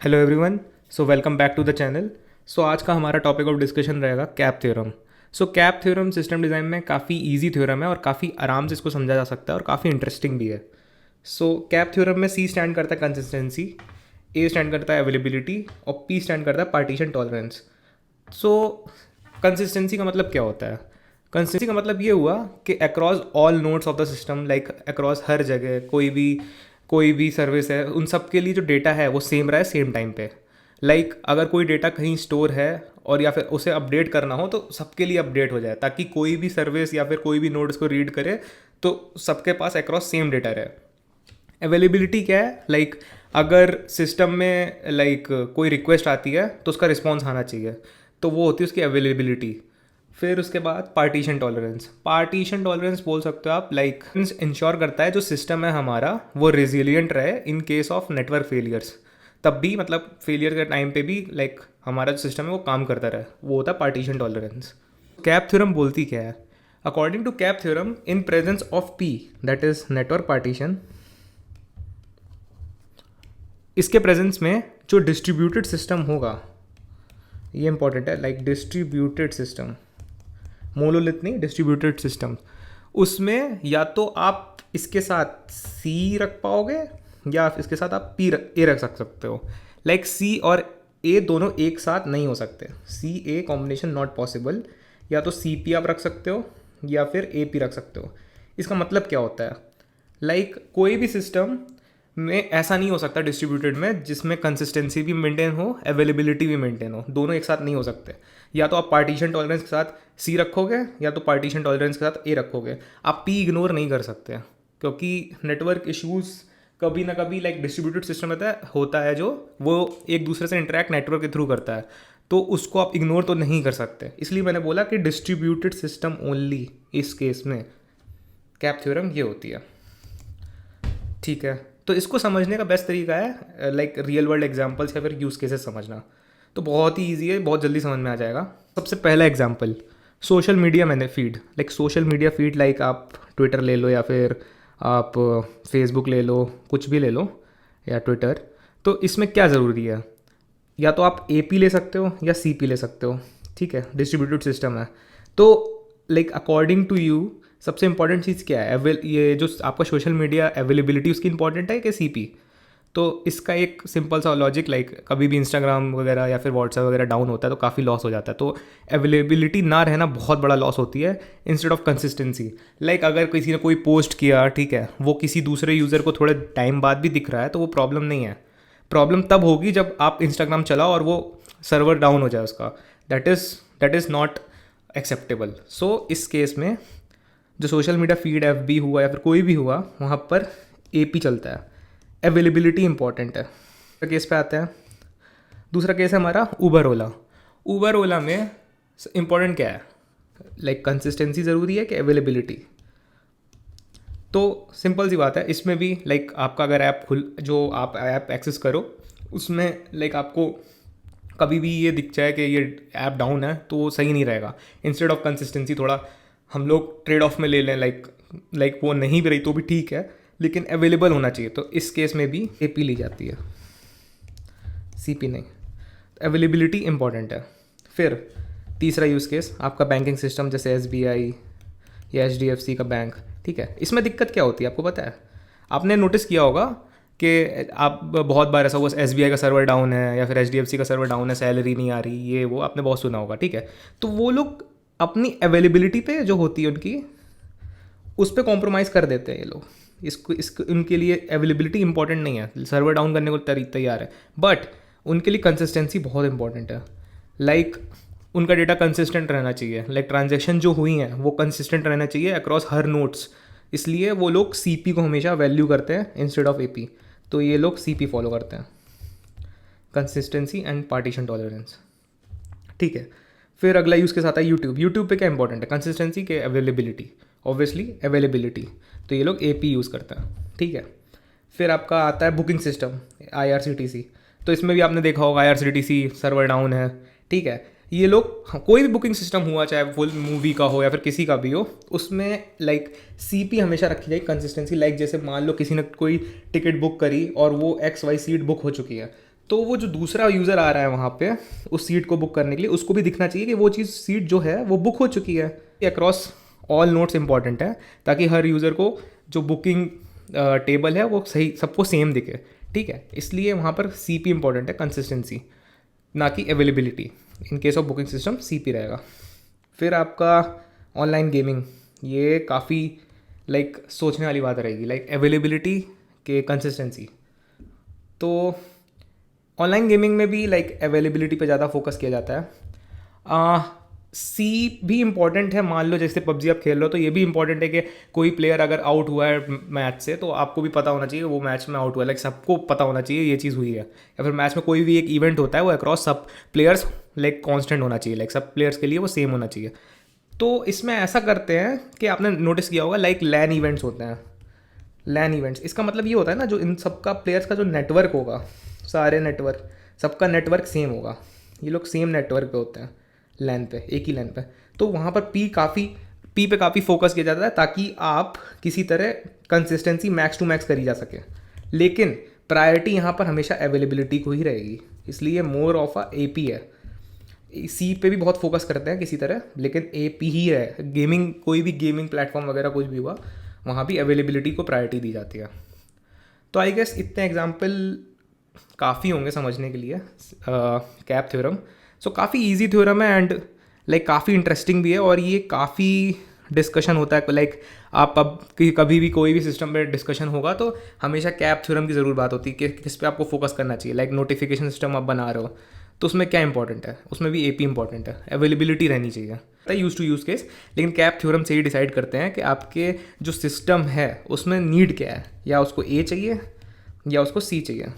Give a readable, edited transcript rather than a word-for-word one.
Hello everyone. So welcome back to the channel. So आज का हमारा टॉपिक ऑफ डिस्कशन रहेगा CAP theorem. So CAP theorem system design में काफ़ी easy theorem है और काफ़ी आराम से इसको समझा जा सकता है और काफ़ी इंटरेस्टिंग भी है। सो कैप थ्योरम में सी स्टैंड करता है कंसिस्टेंसी, ए स्टैंड करता है अवेलेबिलिटी और पी स्टैंड करता है पार्टीशन टॉलरेंस। सो कंसिस्टेंसी का मतलब क्या होता है? कंसिस्टेंसी का मतलब ये हुआ कि across all nodes of the system, like across हर जगह कोई भी सर्विस है, उन सब के लिए जो डेटा है वो सेम रहा है सेम टाइम पे। लाइक अगर कोई डेटा कहीं स्टोर है और या फिर उसे अपडेट करना हो तो सबके लिए अपडेट हो जाए, ताकि कोई भी सर्विस या फिर कोई भी नोड उसको रीड करे तो सबके पास अक्रॉस सेम डेटा रहे। अवेलेबिलिटी क्या है? लाइक अगर सिस्टम में कोई रिक्वेस्ट आती है तो उसका रिस्पॉन्स आना चाहिए, तो वो होती है उसकी अवेलेबिलिटी। फिर उसके बाद पार्टीशन टॉलरेंस बोल सकते हो आप, लाइक इंश्योर करता है जो सिस्टम है हमारा वो रेजिलियंट रहे इन केस ऑफ नेटवर्क फेलियर्स। तब भी मतलब फेलियर के टाइम पे भी हमारा जो सिस्टम है वो काम करता रहे, वो होता है पार्टीशन टॉलरेंस। कैप थ्योरम बोलती क्या है? According to CAP theorem, in presence of P, that is network partition, इसके प्रेजेंस में जो डिस्ट्रीब्यूटेड सिस्टम होगा, ये इंपॉर्टेंट है, लाइक डिस्ट्रीब्यूटेड सिस्टम, मोनोलिथ नहीं, डिस्ट्रीब्यूटेड सिस्टम, उसमें या तो आप इसके साथ सी रख पाओगे या इसके साथ आप ए रख सकते हो। लाइक सी और ए दोनों एक साथ नहीं हो सकते, सी ए कॉम्बिनेशन नॉट पॉसिबल। या तो सी पी आप रख सकते हो या फिर ए पी रख सकते हो। इसका मतलब क्या होता है? कोई भी सिस्टम में ऐसा नहीं हो सकता डिस्ट्रीब्यूटेड में जिसमें कंसिस्टेंसी भी मेंटेन हो, अवेलेबिलिटी भी मेंटेन हो, दोनों एक साथ नहीं हो सकते। या तो आप पार्टीशन टॉलरेंस के साथ सी रखोगे या तो पार्टीशन टॉलरेंस के साथ ए रखोगे, आप पी इग्नोर नहीं कर सकते, क्योंकि नेटवर्क इश्यूज कभी ना कभी डिस्ट्रीब्यूटेड सिस्टम होता है जो वो एक दूसरे से इंटरेक्ट नेटवर्क के थ्रू करता है, तो उसको आप इग्नोर तो नहीं कर सकते। इसलिए मैंने बोला कि डिस्ट्रीब्यूटेड सिस्टम ओनली, इस केस में कैप थ्योरम ये होती है। ठीक है, तो इसको समझने का बेस्ट तरीका है रियल वर्ल्ड एग्जांपल्स या फिर यूज़ केसेस समझना। तो बहुत ही ईजी है, बहुत जल्दी समझ में आ जाएगा। सबसे पहला एग्जांपल, सोशल मीडिया मैंने फीड, सोशल मीडिया फीड, आप ट्विटर ले लो या फिर आप फेसबुक ले लो, कुछ भी ले लो, या ट्विटर। तो इसमें क्या ज़रूरी है? या तो आप ए पी ले सकते हो या सी पी ले सकते हो। ठीक है, डिस्ट्रीब्यूटेड सिस्टम है। तो अकॉर्डिंग टू यू सबसे इंपॉर्टेंट चीज़ क्या है? ये जो आपका सोशल मीडिया अवेलेबिलिटी उसकी इंपॉर्टेंट है कि सी पी? तो इसका एक सिंपल सा लॉजिक, कभी भी इंस्टाग्राम वगैरह या फिर व्हाट्सएप वगैरह डाउन होता है तो काफ़ी लॉस हो जाता है। तो अवेलेबिलिटी ना रहना बहुत बड़ा लॉस होती है इंस्टेड ऑफ कंसिस्टेंसी। अगर किसी ने कोई पोस्ट किया, ठीक है, वो किसी दूसरे यूज़र को थोड़े टाइम बाद भी दिख रहा है तो वो प्रॉब्लम नहीं है। प्रॉब्लम तब होगी जब आप इंस्टाग्राम चलाओ और वो सर्वर डाउन हो जाए उसका। That is not acceptable. So इस केस में जो social media feed F B हुआ या फिर कोई भी हुआ, वहाँ पर ए पी चलता है। अवेलेबिलिटी इंपॉर्टेंट है। दूसरा केस पे आते हैं। दूसरा केस है हमारा ऊबर ओला। ऊबर ओला में इंपॉर्टेंट क्या है? कंसिस्टेंसी ज़रूरी है कि अवेलेबिलिटी? तो सिंपल सी बात है, इसमें भी आपका अगर ऐप जो आप ऐप एक्सेस करो उसमें आपको कभी भी ये दिख जाए कि ये ऐप डाउन है तो वो सही नहीं रहेगा। इंस्टेड ऑफ कंसिस्टेंसी थोड़ा हम लोग ट्रेड ऑफ में ले लें, वो नहीं भी रही तो भी ठीक है, लेकिन अवेलेबल होना चाहिए। तो इस केस में भी ए पी ली जाती है, सी पी नहीं। अवेलेबिलिटी इंपॉर्टेंट है। फिर तीसरा यूज़ केस आपका बैंकिंग सिस्टम, जैसे एस बी आई या एच डी एफ सी का बैंक। ठीक है, इसमें दिक्कत क्या होती है आपको पता है? आपने नोटिस किया होगा कि आप बहुत बार ऐसा हुआ, एस बी आई का सर्वर डाउन है या फिर एच डी एफ सी का सर्वर डाउन है, सैलरी नहीं आ रही, ये वो आपने बहुत सुना होगा। ठीक है, तो वो लोग अपनी अवेलेबिलिटी पे जो होती है उनकी, उस पर कॉम्प्रोमाइज़ कर देते हैं ये लोग। इसको उनके लिए अवेलेबिलिटी इंपॉर्टेंट नहीं है, सर्वर डाउन करने को तैयार है, बट उनके लिए कंसिस्टेंसी बहुत इंपॉर्टेंट है। उनका डेटा कंसिस्टेंट रहना चाहिए, ट्रांजेक्शन जो हुई हैं वो कंसिस्टेंट रहना चाहिए अक्रॉस हर नोट्स। इसलिए वो लोग सी पी को हमेशा वैल्यू करते हैं इंस्टेड ऑफ ए पी। तो ये लोग सी पी फॉलो करते हैं, कंसिस्टेंसी एंड पार्टीशन टॉलरेंस। ठीक है, फिर अगला यूज़ केस आता है यूट्यूब। यूट्यूब पे क्या इंपॉर्टेंट है? कंसिस्टेंसी के अवेलेबिलिटी? Obviously availability. तो ये लोग ए पी यूज़ करता है। ठीक है, फिर आपका आता है booking system, I R C T C. तो इसमें भी आपने देखा होगा I R C T C server down है। ठीक है, ये लोग कोई भी बुकिंग सिस्टम हुआ, चाहे फुल मूवी का हो या फिर किसी का भी हो, उसमें सी पी हमेशा रखी जाए कंसिस्टेंसी। जैसे मान लो किसी ने कोई टिकट बुक करी और वो एक्स वाई सीट बुक हो चुकी है, तो वो जो दूसरा यूज़र आ रहा है वहाँ पे उस सीट को बुक करने के लिए, उसको भी दिखना चाहिए कि वो चीज़ सीट जो है वो बुक हो चुकी है। अक्रॉस ऑल नोट्स इंपॉर्टेंट है ताकि हर यूज़र को जो बुकिंग टेबल है वो सही सबको सेम दिखे, ठीक है। इसलिए वहाँ पर सी पी इंपॉर्टेंट है, कंसिस्टेंसी, ना कि availability. In case of booking system C P रहेगा। फिर आपका ऑनलाइन गेमिंग, ये काफ़ी लाइक सोचने वाली बात रहेगी, लाइक अवेलेबिलिटी के कंसिस्टेंसी। तो ऑनलाइन गेमिंग में भी लाइक अवेलेबिलिटी पे ज़्यादा फोकस किया जाता है। सी भी इम्पॉर्टेंट है। मान लो जैसे पबजी आप खेल रहे हो तो ये भी इम्पॉर्टेंट है कि कोई प्लेयर अगर आउट हुआ है मैच से तो आपको भी पता होना चाहिए वो मैच में आउट हुआ है, लाइक सबको पता होना चाहिए ये चीज़ हुई है। या फिर मैच में कोई भी एक इवेंट होता है वो अक्रॉस सब प्लेयर्स लाइक कांस्टेंट होना चाहिए, लाइक सब प्लेयर्स के लिए वो सेम होना चाहिए। तो इसमें ऐसा करते हैं कि आपने नोटिस किया होगा लाइक लैन इवेंट्स होते हैं। लैन इवेंट्स, इसका मतलब ये होता है ना, जो इन सबका प्लेयर्स का जो नेटवर्क होगा, सारे नेटवर्क, सबका नेटवर्क सेम होगा। ये लोग सेम नेटवर्क पे होते हैं, लैन पे, एक ही लैन पे। तो वहाँ पर पी पे काफ़ी फोकस किया जाता है ताकि आप किसी तरह कंसिस्टेंसी मैक्स टू मैक्स करी जा सके। लेकिन प्रायोरिटी यहाँ पर हमेशा अवेलेबिलिटी को ही रहेगी, इसलिए more of a A P है। सी पे भी बहुत फोकस करते हैं किसी तरह, लेकिन ए पी ही है। गेमिंग, कोई भी गेमिंग प्लेटफॉर्म वगैरह कुछ भी हुआ वहाँ भी अवेलेबिलिटी को प्रायोरिटी दी जाती है। तो आई गेस इतने एग्जाम्पल काफ़ी होंगे समझने के लिए कैप थ्योरम। सो काफ़ी इजी थ्योरम है एंड लाइक काफ़ी इंटरेस्टिंग भी है, और ये काफ़ी डिस्कशन होता है। लाइक आप अब कभी भी कोई भी सिस्टम पे डिस्कशन होगा तो हमेशा कैप थ्योरम की ज़रूर बात होती है कि किस पे आपको फोकस करना चाहिए। लाइक नोटिफिकेशन सिस्टम आप बना रहे हो तो उसमें क्या इंपॉर्टेंट है, उसमें भी एपी इंपॉर्टेंट है, अवेलेबिलिटी रहनी चाहिए, यूज़ टू यूज़ केस। लेकिन कैप थ्योरम से ही डिसाइड करते हैं कि आपके जो सिस्टम है उसमें नीड क्या है, या उसको ए चाहिए या उसको सी चाहिए।